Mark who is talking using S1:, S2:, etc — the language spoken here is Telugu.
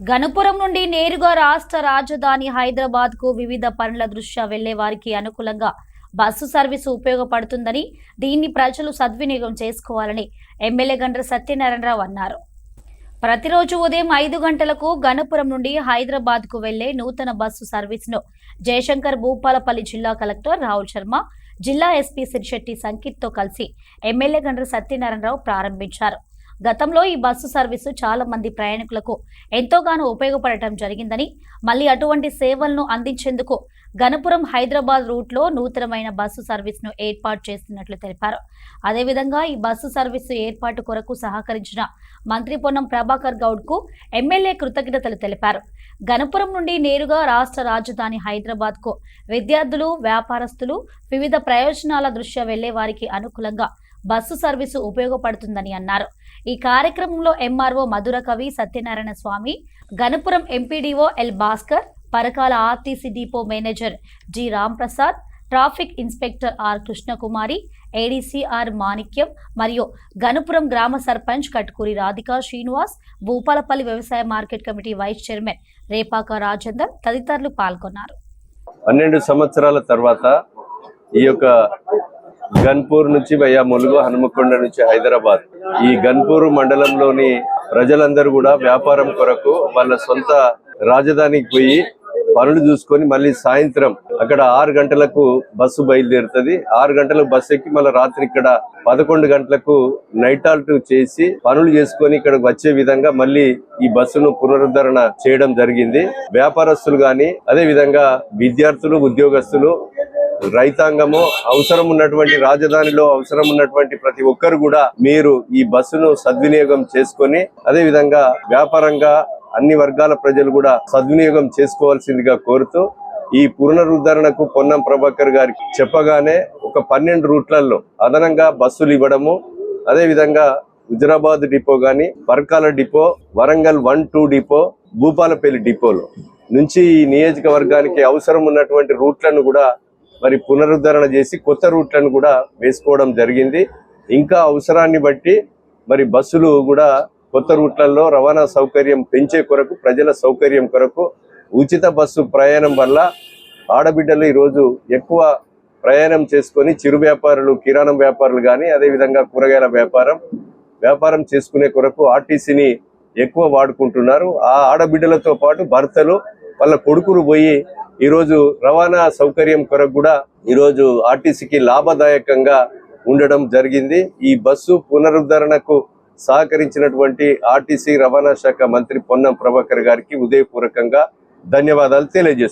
S1: గణపురం నుండి నేరుగా రాష్ట్ర రాజధాని హైదరాబాద్ కు వివిధ పనుల దృష్ట్యా వెళ్లే వారికి అనుకూలంగా బస్సు సర్వీసు ఉపయోగపడుతుందని, దీన్ని ప్రజలు సద్వినియోగం చేసుకోవాలని ఎమ్మెల్యే గండ్ర సత్యనారాయణరావు అన్నారు. ప్రతిరోజు ఉదయం 5 గంటలకు గణపురం నుండి హైదరాబాద్ కు వెళ్లే నూతన బస్సు సర్వీసును జయశంకర్ భూపాలపల్లి జిల్లా కలెక్టర్ రాహుల్ శర్మ, జిల్లా ఎస్పీ సిరిశెట్టి సంకిత్ తో కలిసి ఎమ్మెల్యే గండ్ర సత్యనారాయణరావు ప్రారంభించారు. గతంలో ఈ బస్సు సర్వీసు చాలా మంది ప్రయాణికులకు ఎంతోగానో ఉపయోగపడటం జరిగిందని, మళ్లీ అటువంటి సేవలను అందించేందుకు గణపురం హైదరాబాద్ రూట్ లో నూతనమైన బస్సు సర్వీసును ఏర్పాటు చేస్తున్నట్లు తెలిపారు. అదేవిధంగా ఈ బస్సు సర్వీసు ఏర్పాటు కొరకు సహకరించిన మంత్రి పొన్నం ప్రభాకర్ గౌడ్ కు ఎమ్మెల్యే కృతజ్ఞతలు తెలిపారు. గణపురం నుండి నేరుగా రాష్ట్ర రాజధాని హైదరాబాద్ కు విద్యార్థులు, వ్యాపారస్తులు, వివిధ ప్రయోజనాల దృష్ట్యా వెళ్లే వారికి అనుకూలంగా బస్సు సర్వీసు ఉపయోగపడుతుందని అన్నారు. ఈ కార్యక్రమంలో MRO Madhura Kavi Satyanarayana Swamy, Ganapuram MPDO L Bhaskar, Parakala RTC depot manager G Ramprasad, traffic inspector R Krishnakumari, ADC R Manikyam మరియు గణపురం గ్రామ సర్పంచ్ కట్కూరి రాధికా శ్రీనివాస్, భూపాలపల్లి వ్యవసాయ market committee vice chairman Repaka Rajender తదితరులు పాల్గొన్నారు.
S2: 12 సంవత్సరాల తర్వాత ఈ యొక్క గన్పూర్ నుంచి వయా ములుగు, హనుమకొండ నుంచి హైదరాబాద్, ఈ గన్పూర్ మండలంలోని ప్రజలందరూ కూడా వ్యాపారం కొరకు వాళ్ళ సొంత రాజధానికి పోయి పనులు చూసుకొని మళ్ళీ సాయంత్రం అక్కడ 6 గంటలకు బస్సు బయలుదేరుతుంది. 6 గంటలకు బస్సు ఎక్కి మళ్ళీ రాత్రి ఇక్కడ 11 గంటలకు నైట్ హాల్ట్ చేసి పనులు చేసుకొని ఇక్కడికి వచ్చే విధంగా మళ్ళీ ఈ బస్సును పునరుద్ధరణ చేయడం జరిగింది. వ్యాపారస్తులు గాని, అదే విధంగా విద్యార్థులు, ఉద్యోగస్తులు, రైతాంగము, అవసరం ఉన్నటువంటి రాజధానిలో అవసరం ఉన్నటువంటి ప్రతి ఒక్కరు కూడా మీరు ఈ బస్సును సద్వినియోగం చేసుకొని, అదే విధంగా వ్యాపారంగా అన్ని వర్గాల ప్రజలు కూడా సద్వినియోగం చేసుకోవాల్సిందిగా కోరుతూ, ఈ పునరుద్ధరణకు పొన్నం ప్రభాకర్ గారికి చెప్పగానే ఒక 12 రూట్లలో అదనంగా బస్సులు ఇవ్వడము, అదే విధంగా హుజరాబాద్ డిపో గాని, పర్కాల డిపో, వరంగల్ 1-2 డిపో, భూపాలపల్లి డిపోలో నుంచి ఈ నియోజకవర్గానికి అవసరం ఉన్నటువంటి రూట్లను కూడా మరి పునరుద్ధరణ చేసి కొత్త రూట్లను కూడా వేసుకోవడం జరిగింది. ఇంకా అవసరాన్ని బట్టి మరి బస్సులు కూడా కొత్త రూట్లలో రవాణా సౌకర్యం పెంచే కొరకు, ప్రజల సౌకర్యం కొరకు ఉచిత బస్సు ప్రయాణం వల్ల ఆడబిడ్డలు ఈరోజు ఎక్కువ ప్రయాణం చేసుకొని చిరు వ్యాపారులు, కిరాణం వ్యాపారులు కానీ, అదేవిధంగా కూరగాయల వ్యాపారం చేసుకునే కొరకు ఆర్టీసీని ఎక్కువ వాడుకుంటున్నారు. ఆ ఆడబిడ్డలతో పాటు భర్తలు, వాళ్ళ కొడుకులు పోయి ఈరోజు రవాణా సౌకర్యం కొరకు కూడా ఈరోజు ఆర్టీసీకి లాభదాయకంగా ఉండడం జరిగింది. ఈ బస్సు పునరుద్ధరణకు సహకరించినటువంటి ఆర్టీసీ రవాణా శాఖ మంత్రి పొన్నం ప్రభాకర్ గారికి ఉదయపూర్వకంగా ధన్యవాదాలు తెలియజేస్తున్నాను.